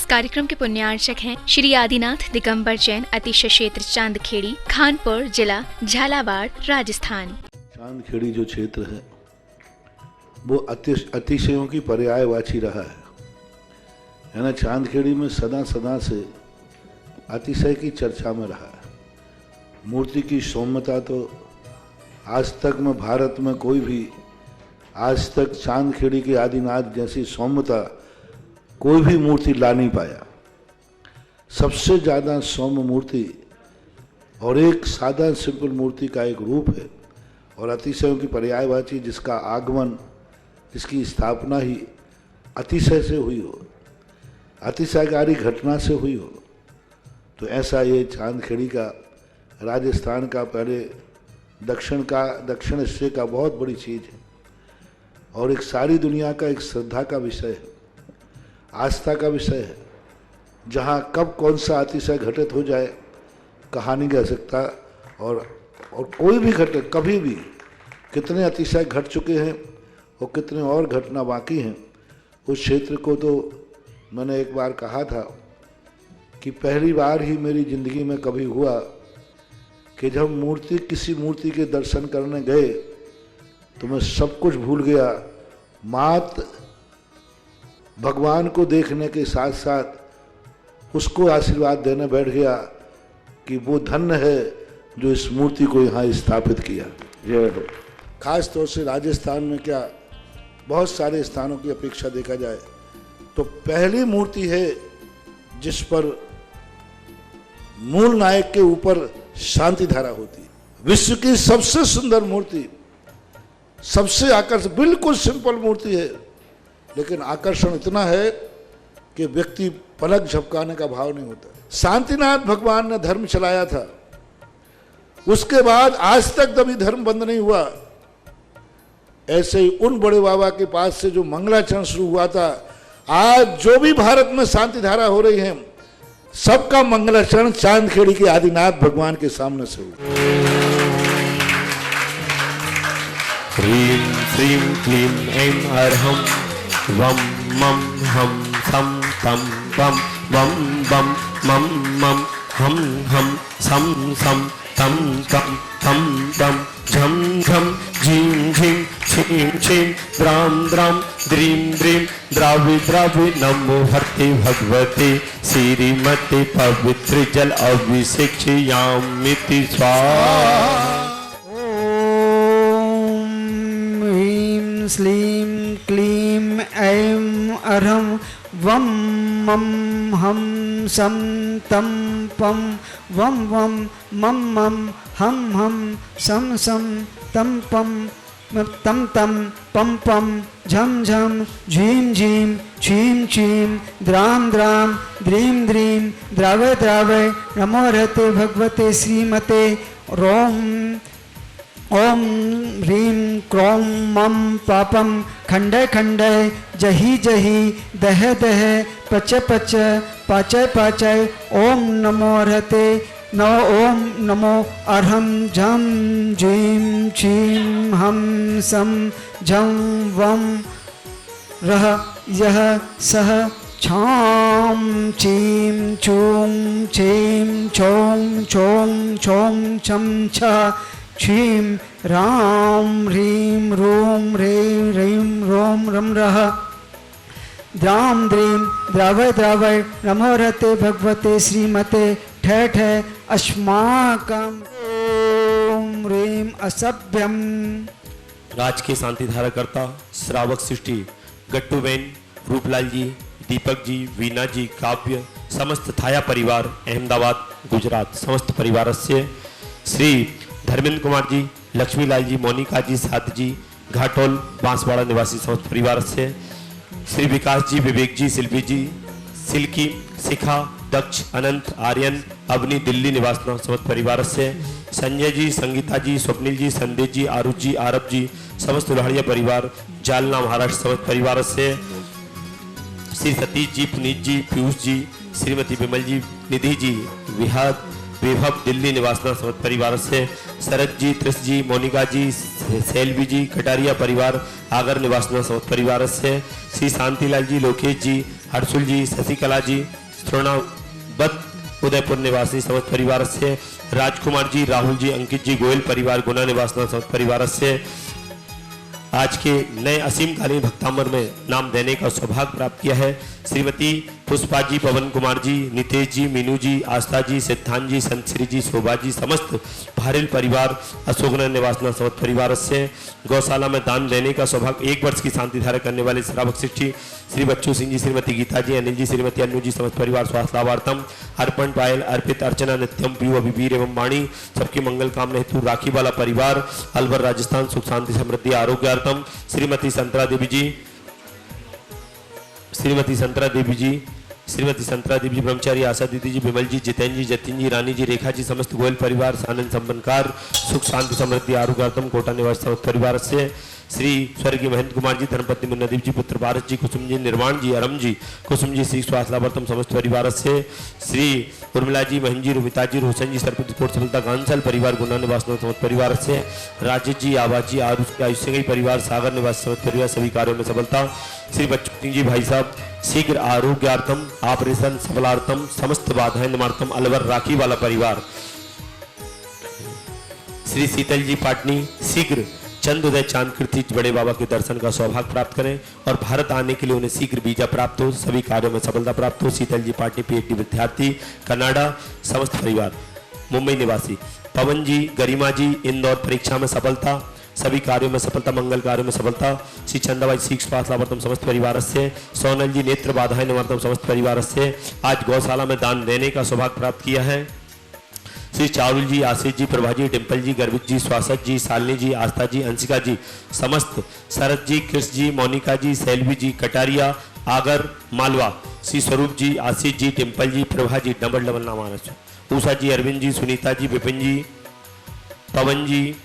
कार्यक्रम के पुण्यार्चक हैं श्री आदिनाथ दिगंबर जैन अतिशय क्षेत्र चांदखेड़ी, खानपुर जिला, झालावाड़, राजस्थान। चांदखेड़ी जो क्षेत्र है वो अतिशयों की पर्यायवाची रहा है ना। चांदखेड़ी में सदा से अतिशय की चर्चा में रहा है। मूर्ति की सौम्यता तो आज तक में भारत में कोई भी आज तक चांदखेड़ी के आदिनाथ जैसी सौम्यता कोई भी मूर्ति ला नहीं पाया। सबसे ज़्यादा सौम्य मूर्ति और एक सादा सिंपल मूर्ति का एक रूप है और अतिशयों की पर्यायवाची जिसका आगमन, जिसकी स्थापना ही अतिशय से हुई हो, अतिशयकारी घटना से हुई हो, तो ऐसा ये चांदखेड़ी का राजस्थान का पहले दक्षिण हिस्से का बहुत बड़ी चीज़ है और एक सारी दुनिया का एक श्रद्धा का विषय है, आस्था का विषय है। जहाँ कब कौन सा अतिशय घटित हो जाए कहा नहीं कह सकता और कोई भी घटना कभी भी कितने अतिशय घट चुके हैं और कितने और घटना बाकी हैं। उस क्षेत्र को तो मैंने एक बार कहा था कि पहली बार ही मेरी ज़िंदगी में कभी हुआ कि जब किसी मूर्ति के दर्शन करने गए तो मैं सब कुछ भूल गया। मात्र भगवान को देखने के साथ साथ उसको आशीर्वाद देने बैठ गया कि वो धन्य है जो इस मूर्ति को यहाँ स्थापित किया। खास तौर से राजस्थान में क्या बहुत सारे स्थानों की अपेक्षा देखा जाए तो पहली मूर्ति है जिस पर मूल नायक के ऊपर शांति धारा होती है। विश्व की सबसे सुंदर मूर्ति, सबसे आकर्षक, बिल्कुल सिंपल मूर्ति है लेकिन आकर्षण इतना है कि व्यक्ति पलक झपकाने का भाव नहीं होता। शांतिनाथ भगवान ने धर्म चलाया था, उसके बाद आज तक कभी धर्म बंद नहीं हुआ। ऐसे ही उन बड़े बाबा के पास से जो मंगलाचरण शुरू हुआ था, आज जो भी भारत में शांति धारा हो रही है सबका मंगलाचरण चांदखेड़ी के आदिनाथ भगवान के सामने से हुआ। ह्रीं श्रीं क्लीं ऐं अर्हं वं मं हं सं तं पं वं बं मं मं हं हं सं सं तं तं तं तं झं झं झीं झीं छीं छीं द्रां द्रां द्रीं द्रीं द्रावि द्रावि नमो हरते भगवते श्रीमते पवित्र जल अभिषेक्ष्यामिति स्वाहा। श्लीं क्लीं ऐं अर्हं वं मं हं सं तं पं वं वं मं मं हं हं सं सं तं पं तं तं पं पं झं झं झीं झीं छीं छीं द्रां द्रां द्रीं द्रीं द्रावय द्रावय नमो रहते भगवते श्रीमते रोम ओम ह्रीं क्रों मं पापं खंडय खंडय जहि जहि दह दह पच पच पाचय पाचय ओम नमो रहते न ओम नमो अर्हं झं झीं छीं हं सं झं वं रह यह सह छां छीं छूं छीं छौं छौं छौं छं छ क्षीं रां ह्रीं रूं ह्रीं ह्रीं रों रं रः द्रां द्रीं द्रावय द्रावय नमो रहते भगवते श्रीमते ठः ठः अस्माकं ओं ह्रीं असभ्यं। राज के शांति धारा करता श्रावक सृष्टि गट्टूबेन, रूपलाल जी, दीपक जी, वीना जी, काव्य, समस्त थाया परिवार, अहमदाबाद गुजरात, समस्त परिवार से श्री धर्मेंद्र कुमार जी, लक्ष्मीलाल जी, मोनिका जी, साध जी, घाटोल बांसवाड़ा निवासी समस्त परिवार से श्री विकास जी, विवेक जी, शिल्पी जी, सिल्की, शिखा, दक्ष, अनंत, आर्यन, अवनी दिल्ली निवास समस्त परिवार से संजय जी, संगीता जी, स्वप्निल जी, संदेश जी, आरुष जी, आरब जी, समस्त लोहाड़िया परिवार, जालना महाराष्ट्र समस्त परिवार से श्री सतीश जी, पुनीत जी, पीयूष जी, श्रीमती विमल जी, निधि जी, वैभव दिल्ली निवासना समस्त परिवार से, शरद जी, त्रिश जी, मोनिका जी, सैलवी जी, कटारिया परिवार आगर निवासना समस्त परिवार से, श्री शांतिलाल जी, लोकेश जी, हर्षुल जी, शशिकला जी, श्रोणावत उदयपुर निवासी समस्त परिवार से, राजकुमार जी, राहुल जी, अंकित जी, गोयल परिवार गुना निवासना समस्त परिवार से आज के नए असीमकालीन भक्तामर में नाम देने का सौभाग्य प्राप्त किया है। श्रीमती पुष्पा जी, पवन कुमार जी, नितेश जी, मीनू जी, आस्था जी, सिद्धांत जी, संतश्री जी, शोभा जी, समस्त भारिल परिवार अशोकनगर निवासना समस्त परिवार से गौशाला में दान देने का सौभाग्य 1 वर्ष की शांति धारा करने वाले श्रावक शिष्टी श्री बच्चू सिंह जी, श्रीमती गीता जी, अनिल जी, श्रीमती अनु जी, समस्त परिवार स्वास्थ्य लाभार्थम अर्पण पायल अर्पित अर्चना नित्यम पीयू अभिवीर एवं वाणी सबकी मंगल कामना हेतु राखी वाला परिवार अलवर राजस्थान सुख शांति समृद्धि आरोग्यार्थम श्रीमती संतरा देवी जी, श्रीमती संतरा देवी जी, ब्रह्मचारी आशा दीदी जी, विमल जी, जितेंद्र जी, जतिन जी, रानी जी, रेखा जी, समस्त गोयल परिवार आनंद संपन्नकार सुख शांति समृद्धि आरोग्यार्थम कोटा निवासी समस्त परिवार से श्री स्वर्गीय महेंद्र कुमार जी, धर्मपत्नी मुन्नादीप जी, पुत्र भारत जी, कुसुम जी, निर्वाण जी, अरम जी, कुसुम जी, श्री स्वास्थ्य लाभार्थम समस्त परिवार से श्री उर्मिला जी, महन जी, रुमिता जी, रोशन जी, सरपंच कोट सफलता गांसल परिवार गुना निवासी समस्त परिवार से राजेश जी, आवाज जी, आयुष सिंह परिवार सागर निवासी समस्त परिवार सभी कार्यों में सफलता। श्री बच्चू सिंह जी भाई साहब शीघ्र आरोग्यार्थम ऑपरेशन सफलार्थम समस्त बाधाएं निवारतम अलवर राखी वाला परिवार। श्री शीतल जी पाटनी शीघ्र चंद्रोदय चांद कीर्ति बड़े बाबा के दर्शन का सौभाग्य प्राप्त करें और भारत आने के लिए उन्हें शीघ्र वीजा प्राप्त हो, सभी कार्यों में सफलता प्राप्त हो। शीतल जी पाटनी पीएचडी विद्यार्थी कनाडा समस्त परिवार मुंबई निवासी। पवन जी, गरिमा जी, इंदौर परीक्षा में सफलता, सभी कार्यों में सफलता, मंगल कार्यों में सफलता। श्री चंदाबाई सीख स्वास्थ्य लाभार्थम समस्त परिवार से। सोनल जी नेत्र बाधाएं निवारतम समस्त परिवार से आज गौशाला में दान देने का सौभाग्य प्राप्त किया है। श्री चारुल जी, आशीष जी, प्रभा जी, डिम्पल जी, गर्वित जी, स्वासत जी, शालिनी जी, आस्था जी, अंशिका जी, समस्त शरद जी, कृष्ण जी, मोनिका जी, सैलवी जी, कटारिया आगर मालवा, श्री स्वरूप जी, आशीष जी, डिम्पल जी, प्रभा जी, डबल नाम आना चाहिए, उषा जी, अरविंद जी, सुनीता जी, विपिन जी, पवन जी,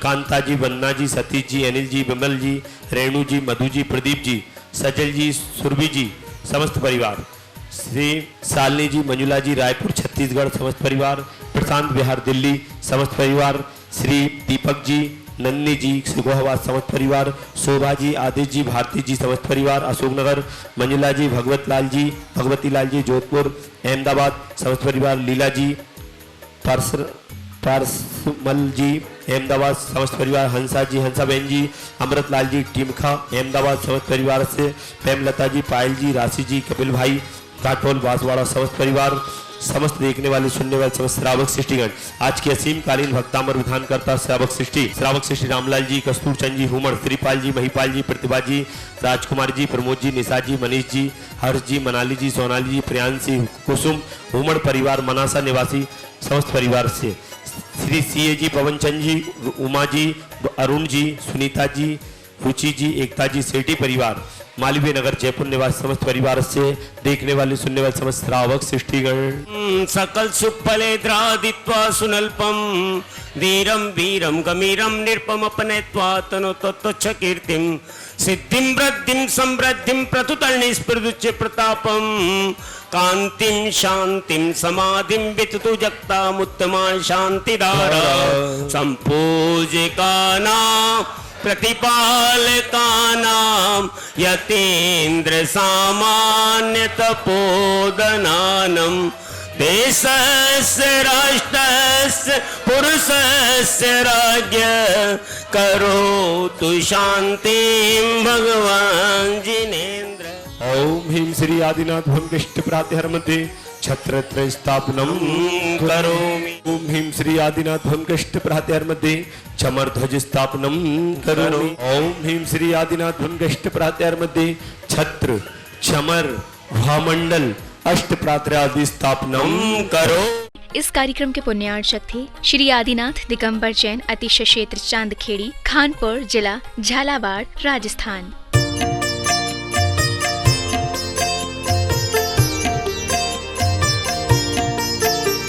कांता जी, वन्ना जी, सतीश जी, अनिल जी, विमल जी, रेणु जी, मधु जी, प्रदीप जी, सजल जी, सुरभि जी, समस्त परिवार। श्री शालिनी जी, मंजुला जी, रायपुर छत्तीसगढ़ समस्त परिवार। प्रशांत बिहार दिल्ली समस्त परिवार। श्री दीपक जी, नन्नी जी, सिगोहवाद समस्त परिवार। शोभा जी, आदित्य जी, भारती जी, समस्त परिवार अशोकनगर। मंजुला जी, भगवती लाल जी, जोधपुर अहमदाबाद समस्त परिवार। लीला जी, पारसमल जी, अहमदाबाद समस्त परिवार। हंसा जी, हंसाबेन जी, अमृतलाल जी, टीमखा अहमदाबाद समस्त परिवार से। प्रेमलता जी, पायल जी, राशि जी, कपिल भाई, काटोल बांसवाड़ा समस्त परिवार। समस्त देखने वाले सुनने वाले समस्त श्रावक सृष्टिगण आज के असीमकालीन भक्तामर विधान करता श्रावक सृष्टि रामलाल जी, कस्तूर चंद जी, हुमर, श्रीपाल जी, महिपाल जी, प्रतिभा जी, राजकुमार जी, प्रमोद जी, निशा जी, मनीष जी, हर्ष जी, मनाली जी, सोनाली जी, प्रियांशी, कुसुम, हुमर परिवार मनासा निवासी समस्त परिवार से। श्री सीए जी, पवन चंद जी, उमा जी, अरुण जी, सुनीता जी, रुचि जी, एकता जी, सेठी परिवार मालवीय नगर जयपुर निवासी समस्त परिवार से। देखने वाले सुनने वाले समस्त श्रावक सृष्टिगण सकल सुफले द्रादित्वा सुनल्पम धीरम वीरम गमीरम निरपम अपनेत्वा तनो तत्वच्छ कीर्तिम सिद्धिं वृद्धिं समृद्धिं प्रतुतल्नि स्फुरदुच्च प्रतापम कांतिं शांतिं समाधिं विततु जगतामुत्तमा शांतिधारा संपूजिकाना प्रतिपालकानां यतीन्द्र सामान्य तपोदनानं देशस्य राष्ट्रस्य पुरुषस्य राज्ञ करोतु शांतिं भगवान् जिनेन्द्र। ओम ह्रीं श्री आदिनाथ भूमिष्ठ प्रातिहर्मध्ये छत्रत्र स्थापनम करोमि। ओम ह्रीं श्री आदिनाथ भूमिष्ठ प्रातिहर्मध्ये चमर ध्वज स्थापनम करोमि। ओम ह्रीं श्री आदिनाथ भूमिष्ठ प्रातिहर्मध्ये छत्र चमर भामंडल अष्ट प्रातरादि स्थापनम करो। इस कार्यक्रम के पुण्यार्चक थे श्री आदिनाथ दिगंबर जैन, अतिशय क्षेत्र चांदखेड़ी, खानपुर जिला झालावाड़, राजस्थान।